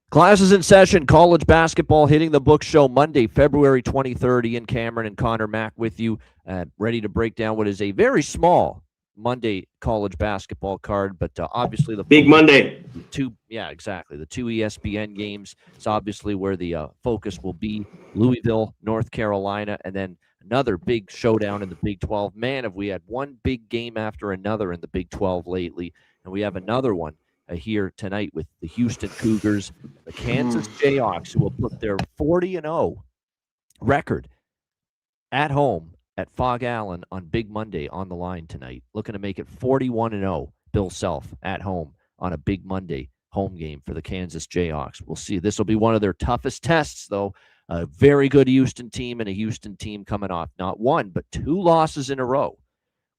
Classes in session, college basketball hitting the book show Monday, February 23rd. Ian Cameron and Connor Mack with you, ready to break down what is a very small Monday college basketball card, but obviously the Big focus, Monday. exactly. The two ESPN games is obviously where the focus will be. Louisville, North Carolina, and then another big showdown in the Big 12. Man, have we had one big game after another in the Big 12 lately, and we have another one here tonight with the Houston Cougars, the Kansas Jayhawks, who will put their 40-0 record at home at Fog Allen on Big Monday on the line tonight. Looking to make it 41-0, Bill Self at home on a Big Monday home game for the Kansas Jayhawks. We'll see. This will be one of their toughest tests, though. A very good Houston team and a Houston team coming off not one, but two losses in a row,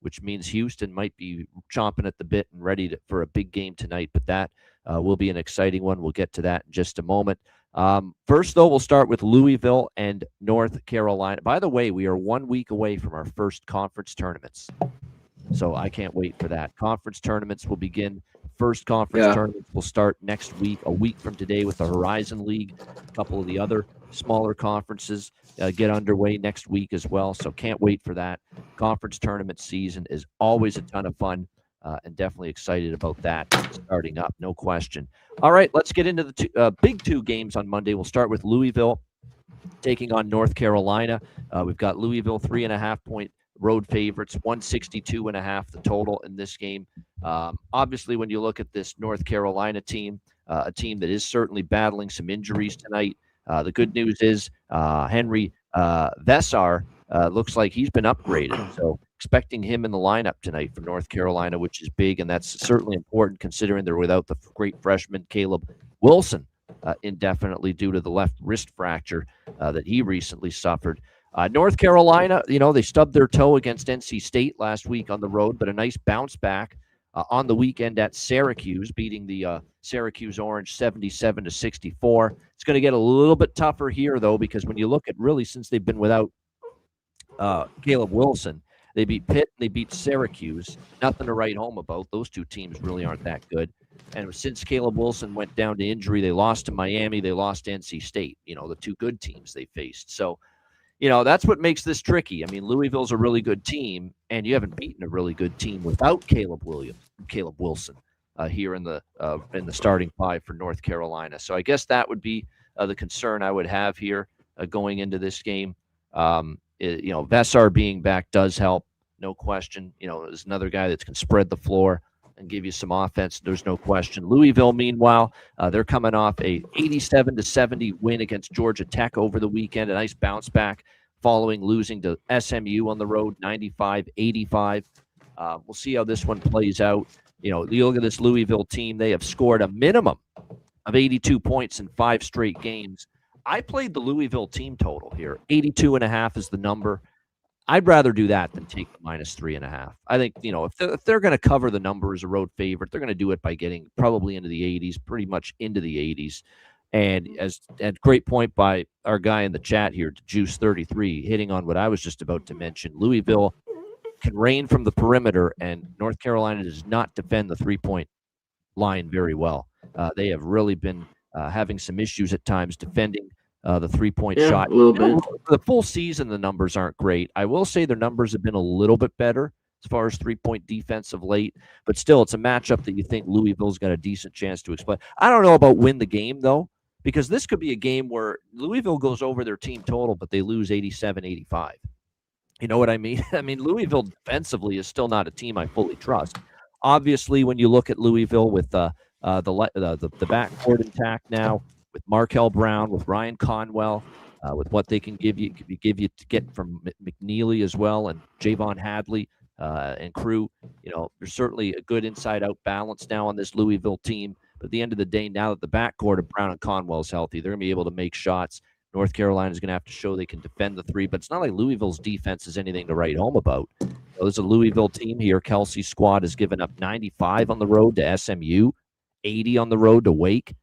which means Houston might be chomping at the bit and ready for a big game tonight. But that will be an exciting one. We'll get to that in just a moment. First, though, we'll start with Louisville and North Carolina. By the way, we are 1 week away from our first conference tournaments. So I can't wait for that. Conference tournaments will begin. First conference tournaments will start next week, a week from today, with the Horizon League. A couple of the other smaller conferences get underway next week as well. So can't wait for that. Conference tournament season is always a ton of fun, and definitely excited about that starting up, no question. All right, let's get into the big two games on Monday. We'll start with Louisville taking on North Carolina. We've got Louisville 3.5-point road favorites, 162.5 the total in this game. Obviously, when you look at this North Carolina team, a team that is certainly battling some injuries tonight, the good news is Henry Vesar looks like he's been upgraded. So expecting him in the lineup tonight for North Carolina, which is big, and that's certainly important considering they're without the great freshman Caleb Wilson indefinitely due to the left wrist fracture that he recently suffered. North Carolina, they stubbed their toe against NC State last week on the road, but a nice bounce back on the weekend at Syracuse, beating the Syracuse Orange 77-64. It's going to get a little bit tougher here, though, because when you look at really since they've been without Caleb Wilson, they beat Pitt and they beat Syracuse. Nothing to write home about. Those two teams really aren't that good. And since Caleb Wilson went down to injury, they lost to Miami. They lost to NC State, the two good teams they faced. So, that's what makes this tricky. I mean, Louisville's a really good team, and you haven't beaten a really good team without Caleb Wilson here in the starting five for North Carolina. So I guess that would be the concern I would have here going into this game. Vesar being back does help, no question. There's another guy that can spread the floor and give you some offense. There's no question. Louisville, meanwhile, they're coming off a 87-70 win against Georgia Tech over the weekend. A nice bounce back following losing to SMU on the road, 95-85. We'll see how this one plays out. You look at this Louisville team, they have scored a minimum of 82 points in 5 straight games. I played the Louisville team total here. 82.5 is the number. I'd rather do that than take the -3.5. I think, if they're going to cover the number as a road favorite, they're going to do it by getting probably into the 80s, pretty much into the 80s. And great point by our guy in the chat here, Juice33, hitting on what I was just about to mention. Louisville can rain from the perimeter, and North Carolina does not defend the 3-point line very well. They have really been having some issues at times defending the 3-point shot. A little bit. For the full season, the numbers aren't great. I will say their numbers have been a little bit better as far as 3-point defense of late, but still, it's a matchup that you think Louisville's got a decent chance to explain. I don't know about win the game, though, because this could be a game where Louisville goes over their team total, but they lose 87-85. You know what I mean? I mean, Louisville defensively is still not a team I fully trust. Obviously, when you look at Louisville with the backcourt intact now, with Markel Brown, with Ryan Conwell, with what they can give you to get from McNeely as well, and Javon Hadley and crew. There's certainly a good inside-out balance now on this Louisville team. But at the end of the day, now that the backcourt of Brown and Conwell is healthy, they're going to be able to make shots. North Carolina is going to have to show they can defend the 3, but it's not like Louisville's defense is anything to write home about. There's a Louisville team here. Kelsey's squad has given up 95 on the road to SMU, 80 on the road to Wake.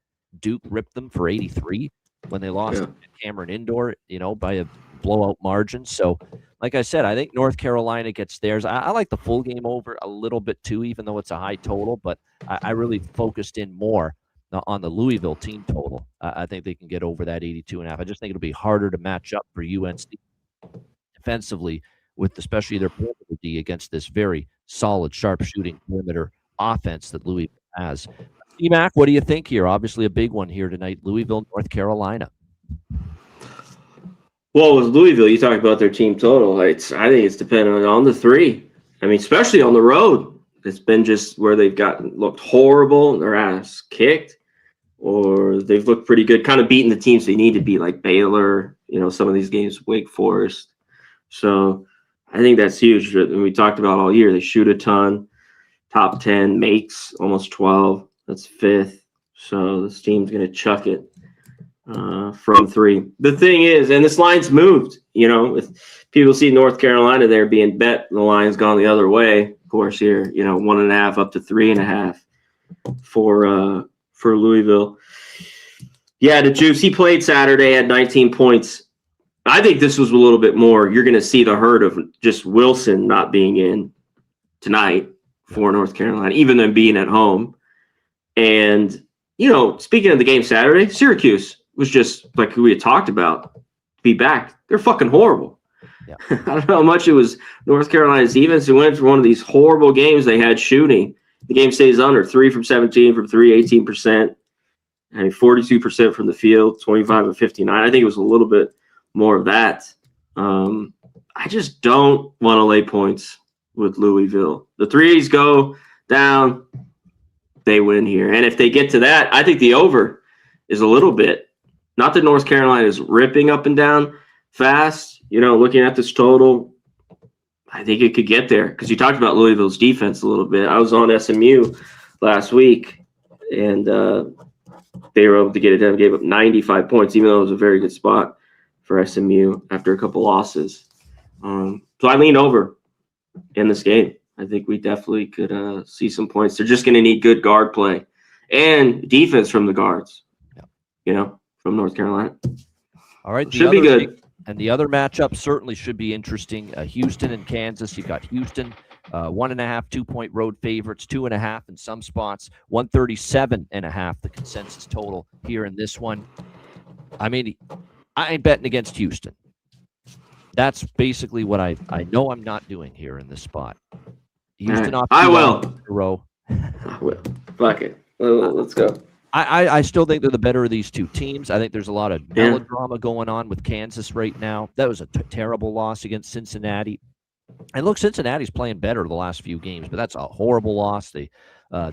Duke ripped them for 83 when they lost at Cameron Indoor, by a blowout margin. So, like I said, I think North Carolina gets theirs. I like the full game over a little bit too, even though it's a high total, but I really focused in more on the Louisville team total. I think they can get over that 82.5. I just think it'll be harder to match up for UNC defensively with especially their perimeter D against this very solid, sharp-shooting perimeter offense that Louisville has. C-Mac, what do you think here? Obviously a big one here tonight, Louisville, North Carolina. Well, with Louisville, you talk about their team total. I think it's dependent on the three. I mean, especially on the road. It's been just where they've looked horrible, their ass kicked, or they've looked pretty good, kind of beating the teams they need to beat, like Baylor, some of these games, Wake Forest. So I think that's huge. And we talked about all year. They shoot a ton, top 10, makes almost 12. That's fifth. So this team's going to chuck it from three. The thing is, and this line's moved, if people see North Carolina there being bet, the line's gone the other way. Of course, here, 1.5 up to 3.5 for Louisville. Yeah, the Juice, he played Saturday, had 19 points. I think this was a little bit more. You're going to see the hurt of just Wilson not being in tonight for North Carolina, even them being at home. And, speaking of the game Saturday, Syracuse was just like we had talked about, be back. They're fucking horrible. Yeah. I don't know how much it was North Carolina's defense who went for one of these horrible games they had shooting. The game stays under 3 from 17 from 3, 18%. I mean, 42% from the field, 25 of 59. I think it was a little bit more of that. I just don't want to lay points with Louisville. The threes go down, they win here. And if they get to that, I think the over is a little bit. Not that North Carolina is ripping up and down fast. Looking at this total, I think it could get there because you talked about Louisville's defense a little bit. I was on SMU last week, and they were able to get it done. Gave up 95 points, even though it was a very good spot for SMU after a couple losses. So I lean over in this game. I think we definitely could see some points. They're just going to need good guard play and defense from the guards, from North Carolina. All right. Should be good. And the other matchup certainly should be interesting. Houston and Kansas. You've got Houston, 1.5 2-point road favorites, 2.5 in some spots, 137.5 the consensus total here in this one. I mean, I ain't betting against Houston. That's basically what I know I'm not doing here in this spot. Houston off I will. In a row. I will. Fuck it. Let's go. I still think they're the better of these two teams. I think there's a lot of melodrama going on with Kansas right now. That was a terrible loss against Cincinnati. And look, Cincinnati's playing better the last few games, but that's a horrible loss. They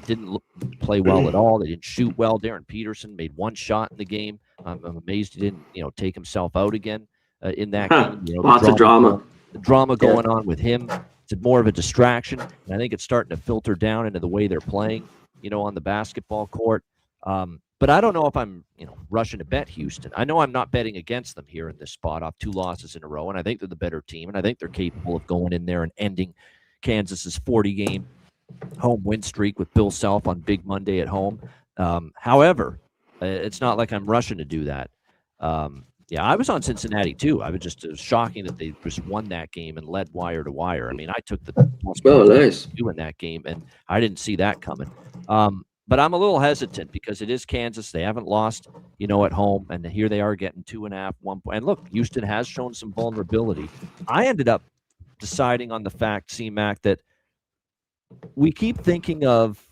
didn't play well at all. They didn't shoot well. Darren Peterson made one shot in the game. I'm amazed he didn't, take himself out again in that game. Lots of drama. The drama going on with him. It's more of a distraction, and I think it's starting to filter down into the way they're playing, on the basketball court. But I don't know if I'm, rushing to bet Houston. I know I'm not betting against them here in this spot off 2 losses in a row, and I think they're the better team, and I think they're capable of going in there and ending Kansas's 40-game home win streak with Bill Self on Big Monday at home. However, it's not like I'm rushing to do that. I was on Cincinnati too. I was just shocking that they just won that game and led wire to wire. I mean, I took the nice in that game, and I didn't see that coming. But I'm a little hesitant because it is Kansas. They haven't lost, at home, and here they are getting 2.5, 1 point. And look, Houston has shown some vulnerability. I ended up deciding on the fact, C-Mac, that we keep thinking of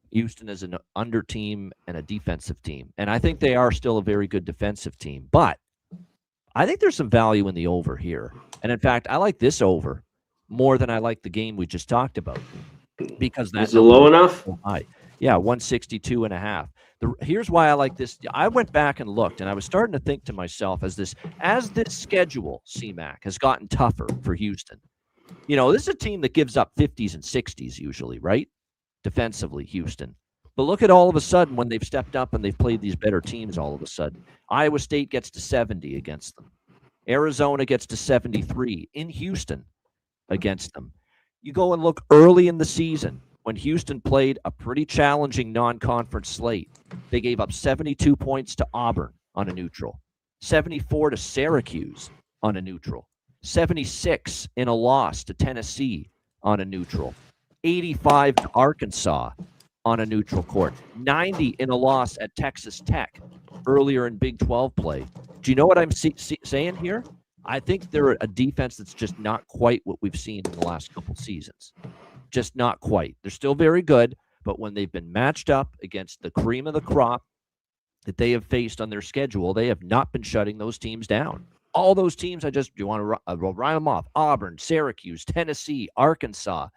Houston as an under team and a defensive team, and I think they are still a very good defensive team. But I think there's some value in the over here, and in fact, I like this over more than I like the game we just talked about because that's low enough. High. Yeah, 162.5. Here's why I like this. I went back and looked, and I was starting to think to myself as this schedule, C-Mac, has gotten tougher for Houston. This is a team that gives up 50s and 60s usually, right? Defensively, Houston. But look at all of a sudden when they've stepped up and they've played these better teams all of a sudden. Iowa State gets to 70 against them. Arizona gets to 73 in Houston against them. You go and look early in the season. When Houston played a pretty challenging non-conference slate, they gave up 72 points to Auburn on a neutral, 74 to Syracuse on a neutral, 76 in a loss to Tennessee on a neutral, 85 to Arkansas on a neutral court. 90 in a loss at Texas Tech earlier in Big 12 play. Do you know what I'm saying here? I think they're a defense that's just not quite what we've seen in the last couple seasons. Just not quite. They're still very good, but when they've been matched up against the cream of the crop that they have faced on their schedule, they have not been shutting those teams down. All those teams, you want to rhyme them off: Auburn, Syracuse, Tennessee, Arkansas,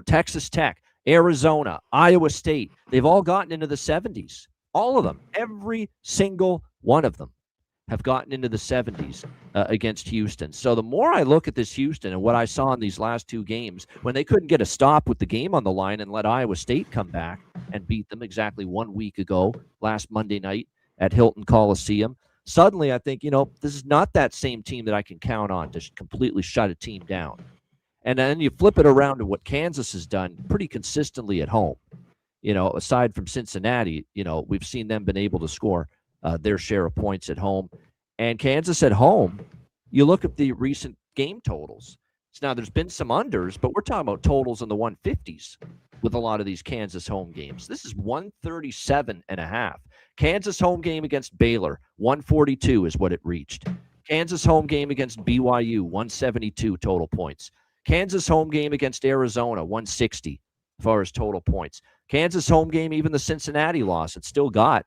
Texas Tech, Arizona, Iowa State. They've all gotten into the 70s. All of them. Every single one of them have gotten into the 70s against Houston. So the more I look at this Houston and what I saw in these last two games, when they couldn't get a stop with the game on the line and let Iowa State come back and beat them exactly 1 week ago, last Monday night at Hilton Coliseum, suddenly I think, this is not that same team that I can count on to completely shut a team down. And then you flip it around to what Kansas has done pretty consistently at home. Aside from Cincinnati, we've seen them been able to score their share of points at home. And Kansas at home, you look at the recent game totals. So now there's been some unders, but we're talking about totals in the 150s with a lot of these Kansas home games. This is 137.5. Kansas home game against Baylor, 142 is what it reached. Kansas home game against BYU, 172 total points. Kansas home game against Arizona, 160 as far as total points. Kansas home game, even the Cincinnati loss, it still got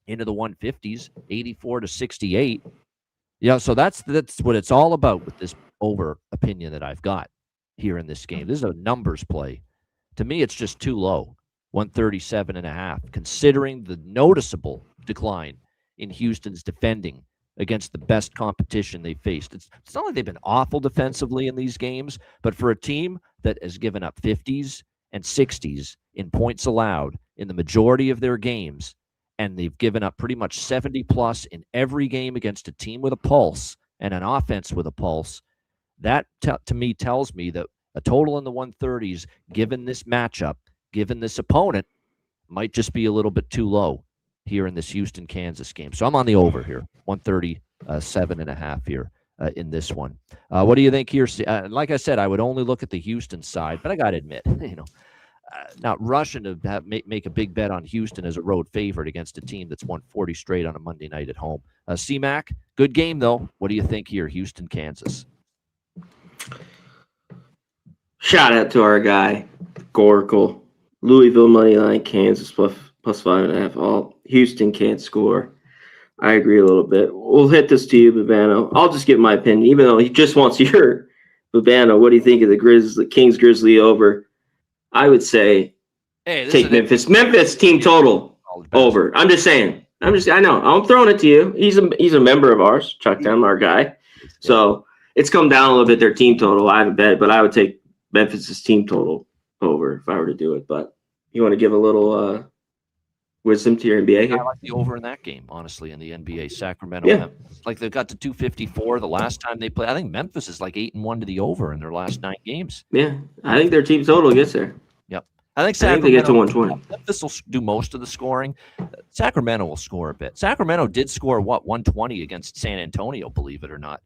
into the 150s, 84-68. So that's what it's all about with this over opinion that I've got here in this game. This is a numbers play. To me, it's just too low, 137.5, considering the noticeable decline in Houston's defending against the best competition they faced. It's not like they've been awful defensively in these games, but for a team that has given up 50s and 60s in points allowed in the majority of their games, and they've given up pretty much 70-plus in every game against a team with a pulse and an offense with a pulse, that to me tells me that a total in the 130s, given this matchup, given this opponent, might just be a little bit too low here in this Houston-Kansas game. So I'm on the over here, 137.5 here in this one. What do you think here? Like I said, I would only look at the Houston side, but I got to admit, not rushing to make a big bet on Houston as a road favorite against a team that's won 40 straight on a Monday night at home. C-Mac, good game, though. What do you think here, Houston, Kansas? Shout out to our guy, Goracle. Louisville money line, Kansas plus 5.5. All Houston can't score. I agree a little bit. We'll hit this to you, Babano. I'll just give my opinion, even though he just wants your Babano. What do you think of the Kings Grizzly over? I would say take Memphis. Memphis team total over. I'm just saying. I know. I'm throwing it to you. He's a member of ours. Chuck down our guy. So it's come down a little bit, their team total. I haven't bet, but I would take Memphis's team total over if I were to do it. But you want to give a little wisdom to your NBA here? I like the over in that game, honestly, in the NBA. Sacramento. Yeah. Like they got to 254 the last time they played. I think Memphis is like 8-1 to the over in their last 9 games. Yeah. I think their team total gets there. Yep. I think they get to 120. Memphis will do most of the scoring. Sacramento will score a bit. Sacramento did score, 120 against San Antonio, believe it or not,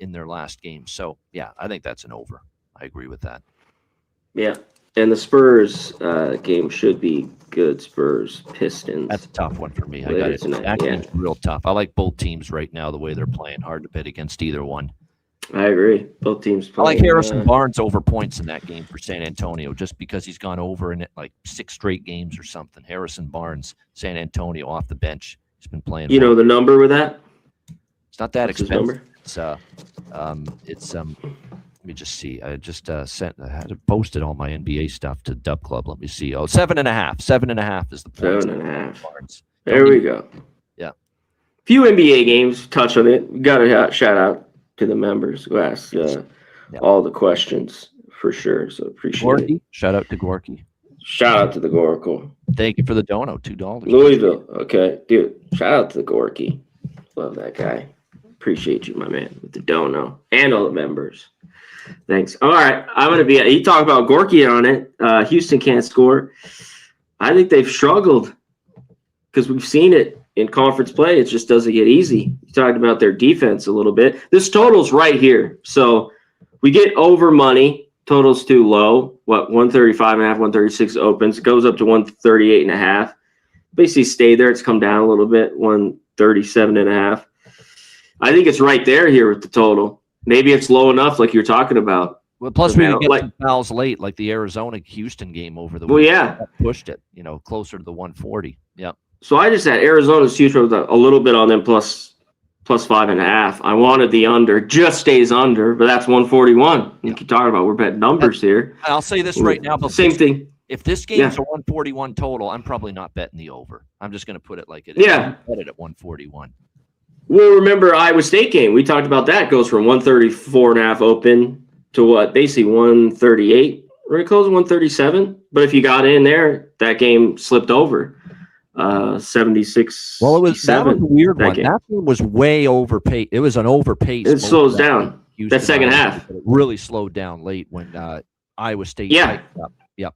in their last game. So, yeah, I think that's an over. I agree with that. Yeah. And the Spurs game should be good. Spurs, Pistons. That's a tough one for me. I got it. That game's real tough. I like both teams right now, the way they're playing. Hard to bet against either one. I agree. Both teams playing. I like Harrison Barnes over points in that game for San Antonio, just because he's gone over in it like 6 straight games or something. Harrison Barnes, San Antonio, off the bench. He's been playing. You know the number with that? It's not that expensive. It's let me just see. I just I had to posted all my NBA stuff to Dub Club. Let me see. 7.5. 7.5 is the point. 7.5. There we go. Yeah. Few NBA games. Touch on it. Got a shout out to the members who asked all the questions for sure. So appreciate it. Shout out to Gorky. Shout out to the Goracle. Thank you for the dono. $2. Louisville. Okay, dude. Shout out to the Gorky. Love that guy. Appreciate you, my man, with the dono and all the members. Thanks. All right, I'm going to be – you talk about Gorky on it. Houston can't score. I think they've struggled because we've seen it in conference play. It just doesn't get easy. You talked about their defense a little bit. This total's right here. So we get over money. total's too low. 135.5, 136 opens. It goes up to 138.5. Basically stayed there. It's come down a little bit, 137.5. I think it's right there here with the total. Maybe it's low enough, like you're talking about. Well, plus we could get some fouls late, like the Arizona-Houston game over the weekend. Yeah. That pushed it, closer to the 140. Yep. So I just had Arizona's future with a little bit on them plus 5.5. I wanted the under, just stays under, but that's 141. You keep talking about we're betting numbers here. I'll say this right now. Same thing. If this game's a 141 total, I'm probably not betting the over. I'm just going to put it like it is. Yeah. Bet it at 141. Well, remember Iowa State game. We talked about that. Goes from 134.5 open to what? Basically 138. Or it closed 137. But if you got in there, that game slipped over. 76. Well, that was a weird one. That one was way overpaced. It was an overpaced. It slows down. That second half. It really slowed down late when Iowa State. Yeah. Yep.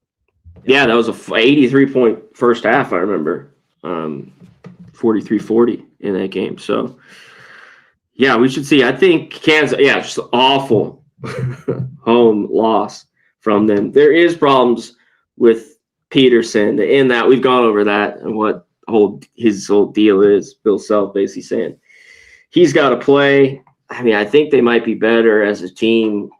Yeah, that was a 83-point first half, I remember. 43-40 in that game. So, yeah, we should see. I think Kansas, just awful home loss from them. There is problems with Peterson in that we've gone over that and what his whole deal is. Bill Self basically saying he's got to play. I mean, I think they might be better as a team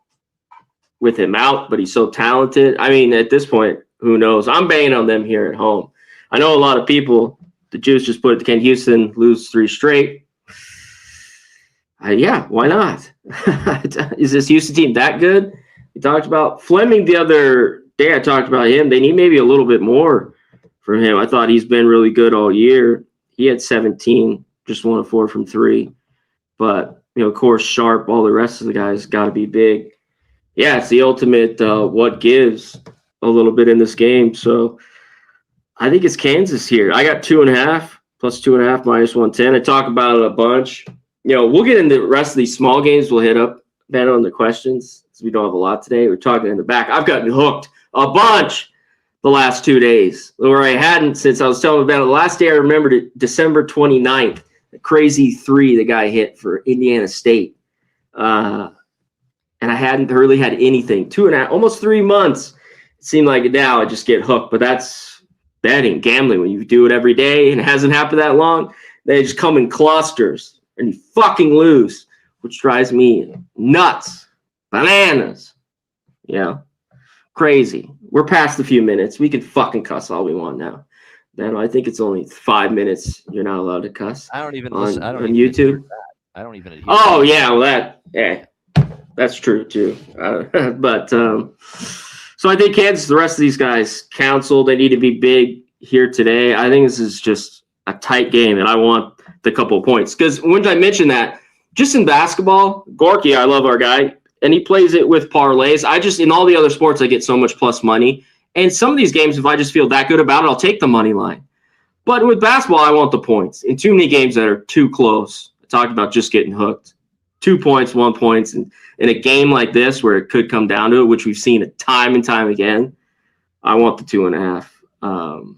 with him out, but he's so talented. I mean, at this point, who knows? I'm banging on them here at home. I know a lot of people, the Juice just put it, can Houston lose 3 straight? Yeah, why not? Is this Houston team that good? We talked about Fleming the other day. I talked about him. They need maybe a little bit more from him. I thought he's been really good all year. He had 17, just 1 of 4 from 3. But, of course, Sharp, all the rest of the guys got to be big. Yeah, it's the ultimate what gives a little bit in this game. So I think it's Kansas here. I got 2.5 plus 2.5 minus 110. I talk about it a bunch. We'll get into the rest of these small games. We'll hit up Ben on the questions because we don't have a lot today. We're talking in the back. I've gotten hooked a bunch the last 2 days, where I hadn't since I was telling about it. The last day I remembered it, December 29th, the crazy 3 the guy hit for Indiana State. And I hadn't really had anything. 2.5, almost 3 months. It seemed like now I just get hooked, but that's betting, gambling. When you do it every day and it hasn't happened that long, they just come in clusters and you fucking lose, which drives me nuts. Bananas. Crazy. We're past a few minutes. We can fucking cuss all we want now. Then I think it's only 5 minutes. You're not allowed to cuss. I don't even listen. I don't on even YouTube. I don't even. Oh yeah, well that's true too. So I think Kansas, the rest of these guys, counsel, they need to be big here today. I think this is just a tight game, and I want the couple of points. Because when I mentioned that, just in basketball, Gorky, I love our guy, and he plays it with parlays. In all the other sports, I get so much plus money. And some of these games, if I just feel that good about it, I'll take the money line. But with basketball, I want the points. In too many games that are too close, I talked about just getting hooked. 2 points, 1 point. And in a game like this where it could come down to it, which we've seen it time and time again, I want the 2.5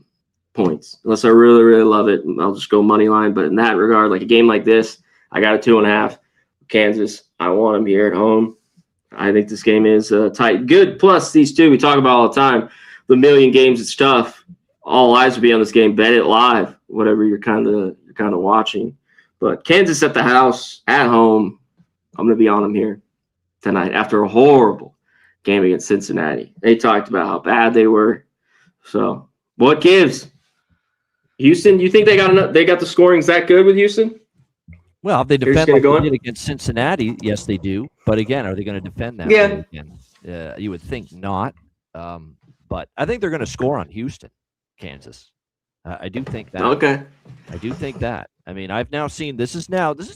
points. Unless I really, really love it, I'll just go money line. But in that regard, like a game like this, I got a 2.5. Kansas, I want them here at home. I think this game is tight. Good. Plus, these two we talk about all the time. The million games, it's tough. All eyes will be on this game. Bet it live, whatever you're kind of watching. But Kansas at the house, at home, I'm going to be on them here tonight after a horrible game against Cincinnati. They talked about how bad they were. So, what gives? Houston, you think they got enough? They got the scoring that good with Houston? Well, if they defend like they did against Cincinnati, yes, they do. But again, are they going to defend that way again? You would think not. But I think they're going to score on Houston, Kansas. I do think that. Okay. I do think that. I mean, I've now seen this is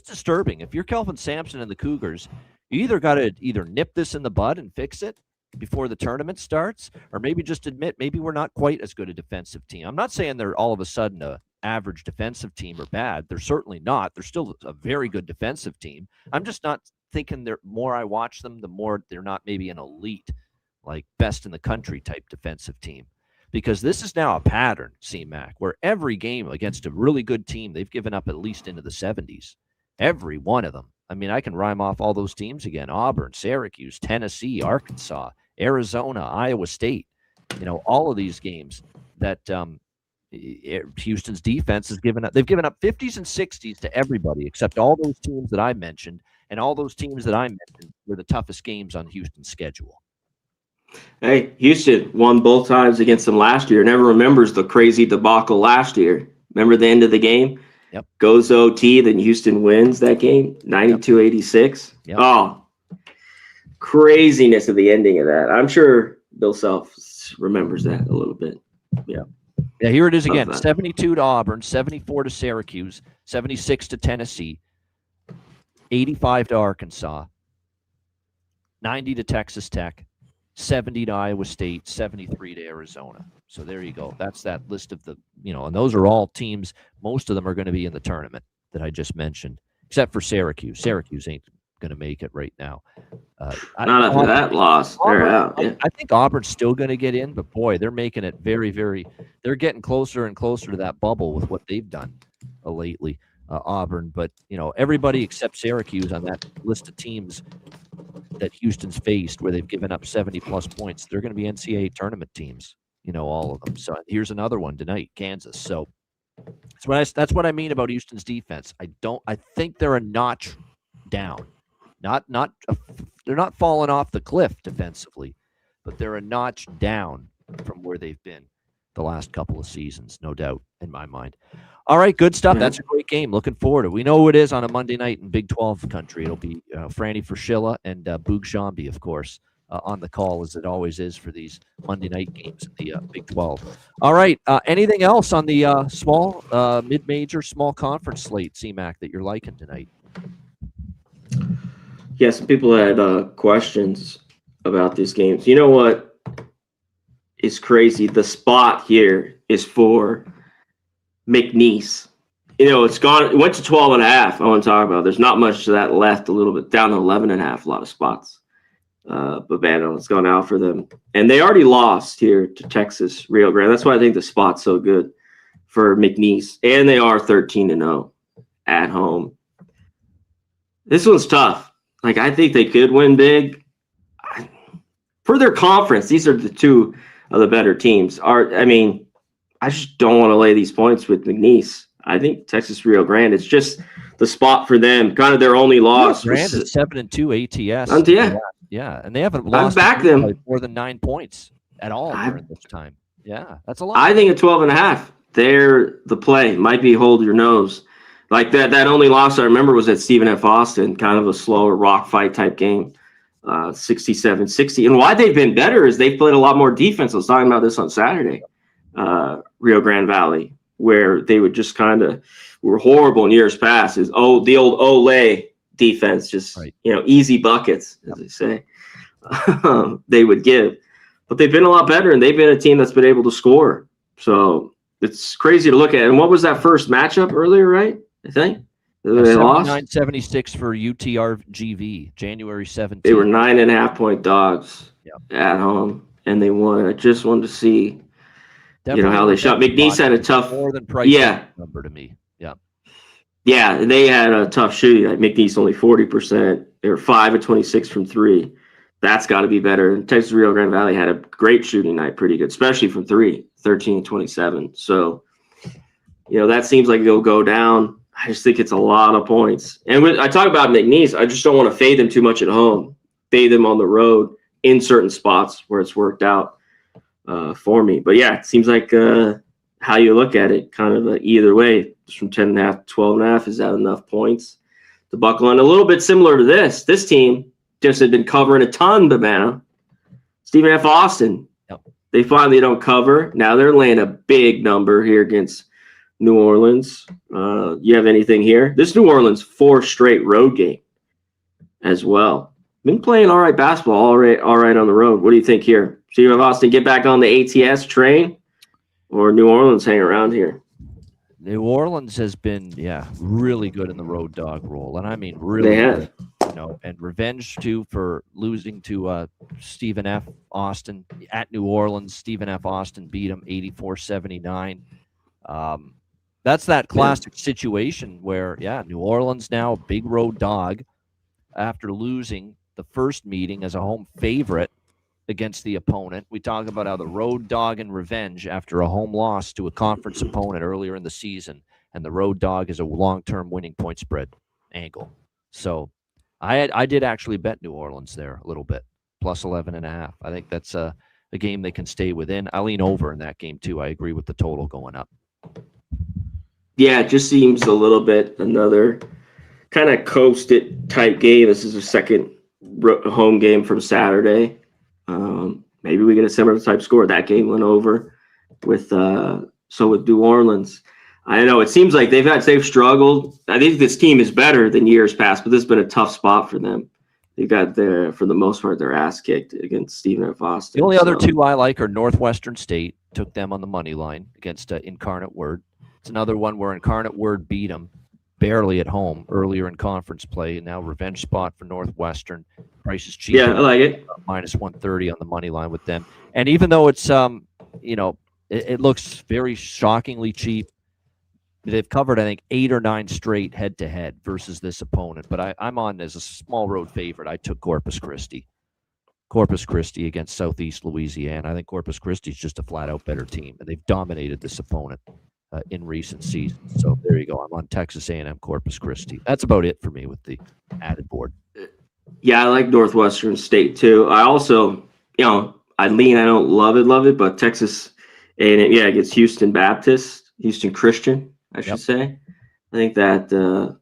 disturbing. If you're Kelvin Sampson and the Cougars, you either got to nip this in the bud and fix it before the tournament starts, or maybe just admit maybe we're not quite as good a defensive team. I'm not saying they're all of a sudden a average defensive team or bad. They're certainly not. They're still a very good defensive team. I'm just not thinking the more I watch them, the more they're not maybe an elite, like best in the country type defensive team. Because this is now a pattern, CMAC, where every game against a really good team, they've given up at least into the 70s. Every one of them. I mean, I can rhyme off all those teams again. Auburn, Syracuse, Tennessee, Arkansas. Arizona, Iowa State, all of these games that Houston's defense has given up. They've given up 50s and 60s to everybody except all those teams that I mentioned, and all those teams that I mentioned were the toughest games on Houston's schedule. Hey, Houston won both times against them last year. Never remembers the crazy debacle last year. Remember the end of the game? Yep. Goes OT, then Houston wins that game, 92-86. Yep. Oh, craziness of the ending of that. I'm sure Bill Self remembers that a little bit. Yeah. Yeah, here it is again. 72 to Auburn, 74 to Syracuse, 76 to Tennessee, 85 to Arkansas, 90 to Texas Tech, 70 to Iowa State, 73 to Arizona. So there you go. That's that list of the, and those are all teams. Most of them are going to be in the tournament that I just mentioned, except for Syracuse. Syracuse ain't going to make it right now. Not after that loss. They're out. Yeah. I think Auburn's still going to get in, but boy, they're making it very, very. They're getting closer and closer to that bubble with what they've done lately, Auburn. But everybody except Syracuse on that list of teams that Houston's faced, where they've given up 70+ points, they're going to be NCAA tournament teams. All of them. So here's another one tonight, Kansas. So that's what I mean about Houston's defense. I think they're a notch down. They're not falling off the cliff defensively, but they're a notch down from where they've been the last couple of seasons, no doubt, in my mind. All right, good stuff. That's a great game. Looking forward to it. We know who it is on a Monday night in Big 12 country. It'll be Franny Fraschilla and Boog Shambi, of course, on the call, as it always is for these Monday night games in the Big 12. All right, anything else on the small, mid-major, small conference slate, CMAC, that you're liking tonight? Yeah, some people had questions about these games. You know what is crazy? The spot here is for McNeese. It's gone. It went to 12.5. I want to talk about. There's not much of that left. A little bit down to 11.5. A lot of spots. But man, it's gone out for them, and they already lost here to Texas Rio Grande. That's why I think the spot's so good for McNeese, and they are 13-0 at home. This one's tough. I think they could win big. For their conference, these are the two of the better teams. I just don't want to lay these points with McNeese. I think Texas Rio Grande, it's just the spot for them. Kind of their only loss. Rio Grande is 7-2 ATS. Yeah, and they haven't lost them more than 9 points at all during this time. Yeah, that's a lot. I think at 12.5, they're the play. Might be hold your nose. That only loss I remember was at Stephen F. Austin, kind of a slower rock fight type game, 67-60. And why they've been better is they've played a lot more defense. I was talking about this on Saturday, Rio Grande Valley, where they would just kind of were horrible in years past. The old Ole defense, just easy buckets, as they say, they would give. But they've been a lot better, and they've been a team that's been able to score. So it's crazy to look at. And what was that first matchup earlier, right? I think they lost 79-76 for UTRGV, January 17th. They were 9.5-point dogs at home, and they won. I just wanted to see, how they shot. McNeese had a tough, more than Price number to me. Yeah, they had a tough shooting. McNeese only 40%. They were 5 of 26 from 3. That's got to be better. And Texas Rio Grande Valley had a great shooting night, pretty good, especially from 3, 13-27. So, that seems like it'll go down. I just think it's a lot of points. And when I talk about McNeese, I just don't want to fade them too much at home. Fade them on the road in certain spots where it's worked out for me. But yeah, it seems like how you look at it, kind of either way. Just from 10.5 to 12.5, is that enough points to buckle? And a little bit similar to this team just had been covering a ton, Babano. Stephen F. Austin. Yep. They finally don't cover. Now they're laying a big number here against New Orleans. You have anything here? This New Orleans 4 straight road game as well. Been playing all right basketball, all right on the road. What do you think here? Stephen F. Austin get back on the ATS train, or New Orleans hang around here? New Orleans has been, really good in the road dog role, and I mean really good. And revenge too for losing to Stephen F. Austin at New Orleans. Stephen F. Austin beat him 84-79. That's that classic situation where, New Orleans now a big road dog after losing the first meeting as a home favorite against the opponent. We talk about how the road dog and revenge after a home loss to a conference opponent earlier in the season, and the road dog is a long-term winning point spread angle. So I did actually bet New Orleans there a little bit, plus 11.5. I think that's a game they can stay within. I lean over in that game too. I agree with the total going up. Yeah, it just seems a little bit another kind of coast it type game. This is a second home game from Saturday. Maybe we get a similar type score. That game went over with New Orleans. I know it seems like they've struggled. I think this team is better than years past, but this has been a tough spot for them. They got for the most part, their ass kicked against Stephen F. Austin. The only other two I like are Northwestern State. Took them on the money line against Incarnate Word. It's another one where Incarnate Word beat them barely at home earlier in conference play, and now revenge spot for Northwestern. Price is cheap. Yeah, I like it. Minus 130 on the money line with them. And even though it's it looks very shockingly cheap, they've covered, I think, 8 or 9 straight head-to-head versus this opponent. But I'm on as a small road favorite. I took Corpus Christi. Corpus Christi against Southeast Louisiana. I think Corpus Christi is just a flat-out better team, and they've dominated this opponent in recent seasons. So there you go. I'm on Texas A&M Corpus Christi. That's about it for me with the added board. Yeah, I like Northwestern State too. I also, I don't love it, but Texas A&M, against Houston Christian, I should say. I think that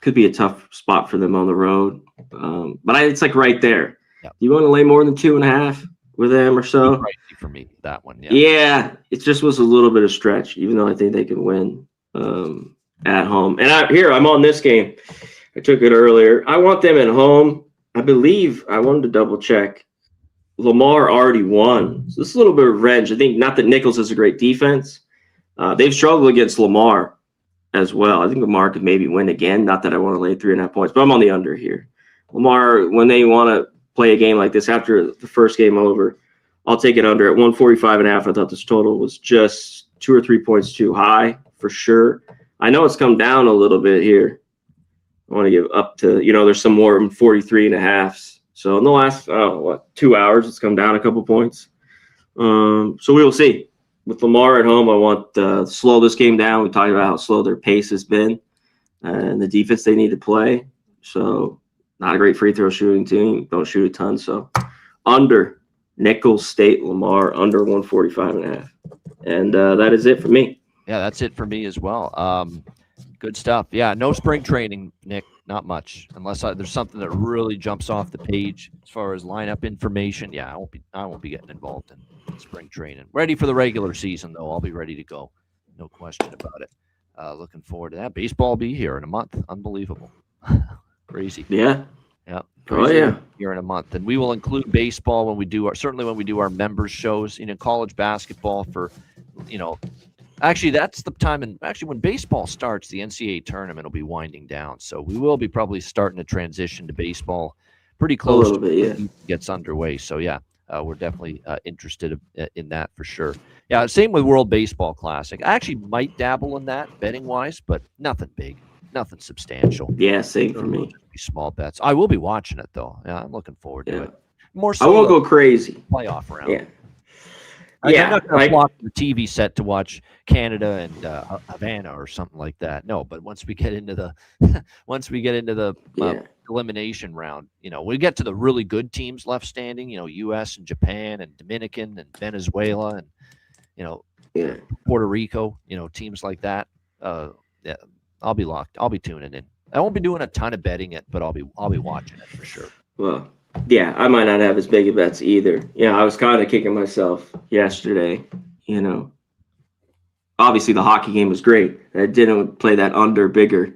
could be a tough spot for them on the road. But it's like right there. Yep. You want to lay more than 2.5 with them or so? Right for me, that one. Yeah, it just was a little bit of stretch, even though I think they can win at home. And I'm on this game. I took it earlier. I want them at home. I believe I wanted to double check. Lamar already won. So this is a little bit of revenge. I think not that Nichols has a great defense. They've struggled against Lamar as well. I think Lamar could maybe win again. Not that I want to lay 3.5 points, but I'm on the under here. Lamar, when they want to play a game like this after the first game over, I'll take it under at 145.5. I thought this total was just 2 or 3 points too high for sure. I know it's come down a little bit here. I want to give up to, there's some more 43.5. So in the last, 2 hours, it's come down a couple points. So we will see. With Lamar at home, I want to slow this game down. We talked about how slow their pace has been and the defense they need to play. So not a great free throw shooting team. Don't shoot a ton. So under Nichols State, Lamar, under 145.5. And that is it for me. Yeah, that's it for me as well. Good stuff. Yeah, no spring training, Nick. Not much, unless there's something that really jumps off the page as far as lineup information. Yeah, I won't be getting involved in spring training. Ready for the regular season, though. I'll be ready to go. No question about it. Looking forward to that. Baseball will be here in a month. Unbelievable. Crazy. Yeah. Yeah. Crazy here in a month. And we will include baseball when we do our members shows, college basketball for, actually, that's the time. And actually, when baseball starts, the NCAA tournament will be winding down. So we will be probably starting to transition to baseball pretty close a little bit, yeah. Gets underway. So, yeah, we're definitely interested in that for sure. Yeah, same with World Baseball Classic. I actually might dabble in that betting-wise, but nothing big, nothing substantial. Yeah, same for me. Small bets. I will be watching it, though. Yeah, I'm looking forward to it. More so I won't go crazy. Playoff round. Yeah. I'm not going to flock the TV set to watch Canada and Havana or something like that. No, but once we get into the elimination round, we get to the really good teams left standing. U.S. and Japan and Dominican and Venezuela and Puerto Rico. Teams like that. I'll be locked. I'll be tuning in. I won't be doing a ton of betting it, but I'll be watching it for sure. Well. Yeah, I might not have as big of bets either. I was kind of kicking myself yesterday. Obviously the hockey game was great. I didn't play that under bigger,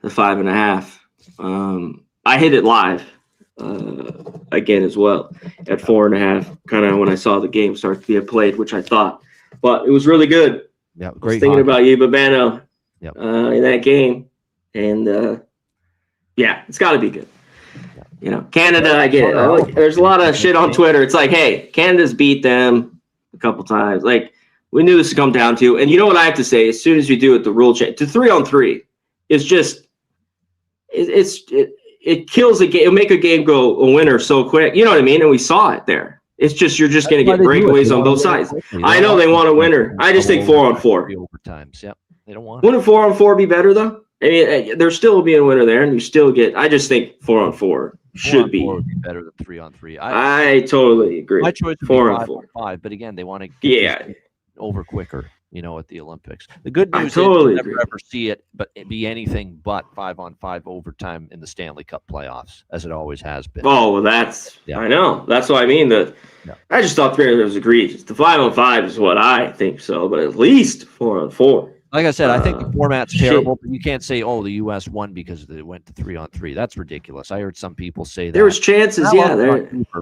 the 5.5. I hit it live again as well at 4.5. Kind of when I saw the game start to be played, which I thought, but it was really good. Yeah, great. I was thinking about you, Babano, in that game, and it's got to be good. Canada, I get it. There's a lot of shit on Twitter. It's like, hey, Canada's beat them a couple times. Like, we knew this would come down to. And you know what I have to say? As soon as you do it, the rule change to 3-on-3 is just, it kills a game. It'll make a game go a winner so quick. You know what I mean? And we saw it there. It's just you're just going to get breakaways on both sides. I know they want a winner. I just think 4-on-4 overtimes. Yep, they don't want. Wouldn't 4-on-4 be better though? I mean, there still will be a winner there, and you still get. I just think 4-on-4 should be better than 3-on-3. I totally agree. My choice would 4-on-4, but again, they want to get over quicker. At the Olympics. The good news is you'll never ever see it, but it be anything but 5-on-5 overtime in the Stanley Cup playoffs, as it always has been. Oh, well, I know. That's what I mean. I just thought 3 was egregious. The 5-on-5 is what I think so, but at least 4-on-4. Like I said, I think the format's terrible, but you can't say, the U.S. won because they went to 3-on-3. That's ridiculous. I heard some people say that. There was chances,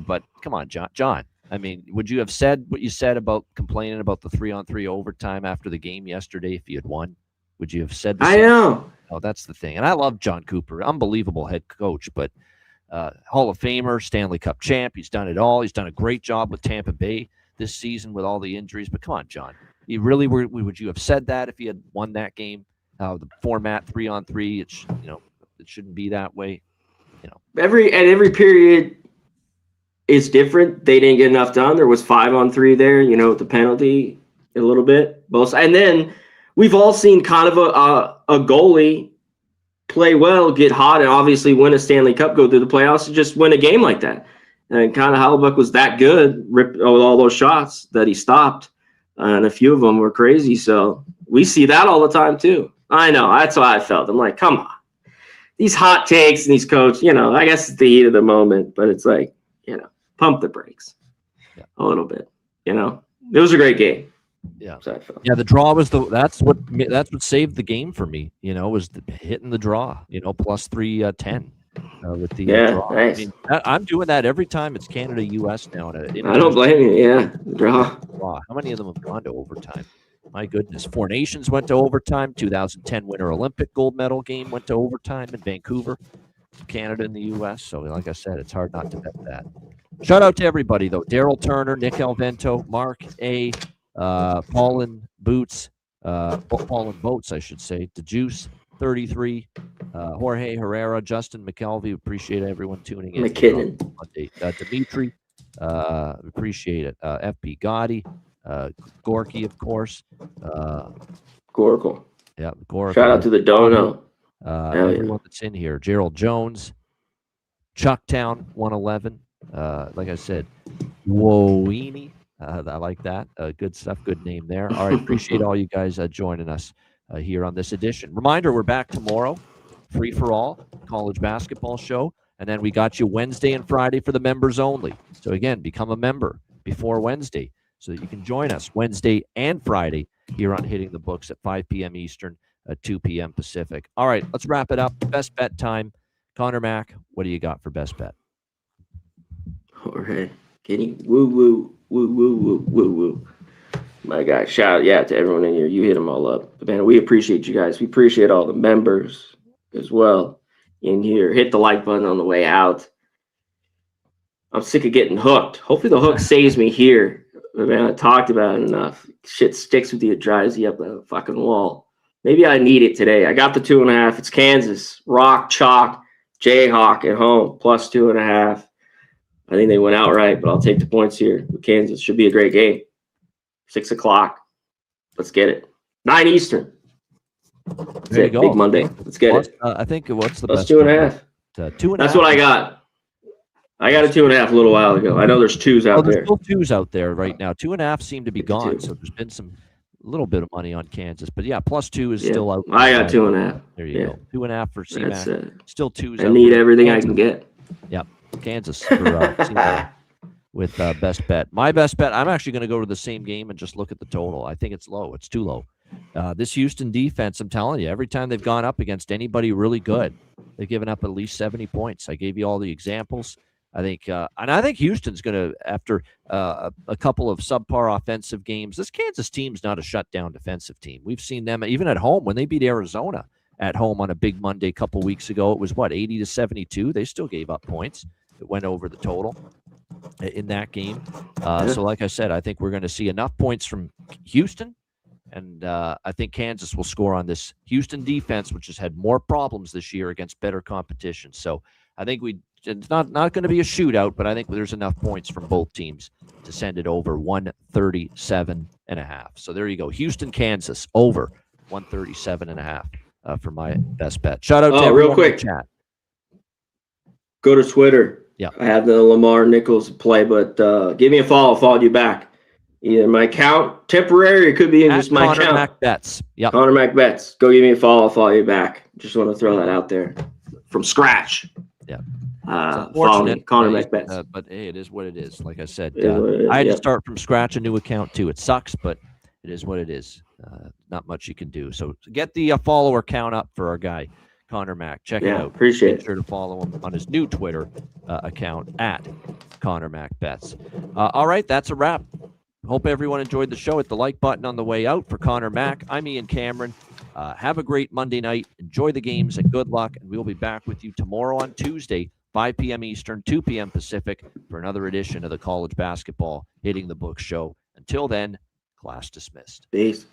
but come on, John. I mean, would you have said what you said about complaining about the 3-on-3 overtime after the game yesterday if you had won? Would you have said the same? I know. Oh, that's the thing. And I love John Cooper. Unbelievable head coach, but Hall of Famer, Stanley Cup champ. He's done it all. He's done a great job with Tampa Bay this season with all the injuries. But come on, John. You really would you have said that if you had won that game? The format 3-on-3, it shouldn't be that way. Every period is different. They didn't get enough done. There was 5-on-3 there, with the penalty a little bit. And then we've all seen kind of a goalie play well, get hot, and obviously win a Stanley Cup, go through the playoffs, and just win a game like that. And kind of Hellebuyck was that good with all those shots that he stopped, and a few of them were crazy. So we see that all the time too. I know. That's how I felt. I'm like, come on. These hot takes and these coaches, I guess it's the heat of the moment, but it's like, pump the brakes a little bit. It was a great game. Yeah. The draw was that's what saved the game for me. Was hitting the draw. Plus 310 with the draw. Nice. I mean, I'm doing that every time it's Canada US now. I don't blame you. Yeah, draw. How many of them have gone to overtime? My goodness. 4 Nations went to overtime. 2010 Winter Olympic gold medal game went to overtime in Vancouver. Canada and the U.S. So, like I said, it's hard not to bet that. Shout out to everybody, though. Daryl Turner, Nick Alvento, Mark A., Paulin Boots, Paulin Boats, I should say, DeJuice, 33, Jorge Herrera, Justin McKelvey. Appreciate everyone tuning in. McKinnon. Dimitri, appreciate it. FP Gotti, Gorky, of course. Gorkle. Yeah, Gorkle. Shout out to the Dono. Everyone that's in here. Gerald Jones, Chucktown 111. Like I said, Woini. I like that. Good stuff. Good name there. All right. Appreciate all you guys joining us here on this edition. Reminder, we're back tomorrow. Free for all college basketball show. And then we got you Wednesday and Friday for the members only. So again, become a member before Wednesday so that you can join us Wednesday and Friday here on Hitting the Books at 5 p.m. Eastern, 2 p.m. Pacific. All right, let's wrap it up. Best bet time. Connor Mack, what do you got for best bet? All right. Kenny, woo. My guy, shout out, to everyone in here. You hit them all up. But man, we appreciate you guys. We appreciate all the members as well in here. Hit the like button on the way out. I'm sick of getting hooked. Hopefully the hook saves me here. But man, I talked about it enough. Shit sticks with you. It drives you up the fucking wall. Maybe I need it today. I got the 2.5. It's Kansas. Rock, chalk, Jayhawk at home. Plus 2.5. I think they went outright, but I'll take the points here with Kansas. Should be a great game. 6 o'clock. Let's get it. 9 Eastern. There you go. Big Monday. Let's get it. I think what's the plus best? 2.5. 2.5. That's what I got. I got a 2.5 a little while ago. I know there's 2s out there. There's still 2s out there right now. 2.5 seem to be gone, so there's been some little bit of money on Kansas. But yeah, plus 2 is still out there. I got 2.5. There you go. 2.5 for CMAC. Still 2s. I need everything I can get. Yep. Kansas for CMAC with best bet. My best bet, I'm actually going to go to the same game and just look at the total. I think it's low. It's too low. This Houston defense, I'm telling you, every time they've gone up against anybody really good, they've given up at least 70 points. I gave you all the examples. I think Houston's going to, after a couple of subpar offensive games, this Kansas team's not a shutdown defensive team. We've seen them even at home when they beat Arizona at home on a big Monday a couple weeks ago. It was 80-72. They still gave up points. It went over the total in that game. So like I said, I think we're going to see enough points from Houston. And I think Kansas will score on this Houston defense, which has had more problems this year against better competition. So I think it's not going to be a shootout, but I think there's enough points from both teams to send it over 137.5. So there you go. Houston, Kansas, over 137.5 for my best bet. Shout out to everyone real quick. in the chat. Go to Twitter. Yeah. I have the Lamar Nichols play, but give me a follow. I'll follow you back. Either my account, temporary, it could be in just my Connor account. MacBets. Yep. Connor MacBets. Go give me a follow. I'll follow you back. Just want to throw that out there from scratch. Yeah. Follow me, Connor MacBets. But hey, it is what it is. Like I said, is, I had to start from scratch a new account too. It sucks, but it is what it is. Not much you can do. So get the follower count up for our guy, Connor Mac. Check it out. Appreciate it. Make sure to follow him on his new Twitter account at Connor MacBets. All right, that's a wrap. Hope everyone enjoyed the show. Hit the like button on the way out. For Connor Mack, I'm Ian Cameron. Have a great Monday night. Enjoy the games and good luck. And we'll be back with you tomorrow on Tuesday, 5 p.m. Eastern, 2 p.m. Pacific, for another edition of the College Basketball Hitting the Books show. Until then, class dismissed. Peace.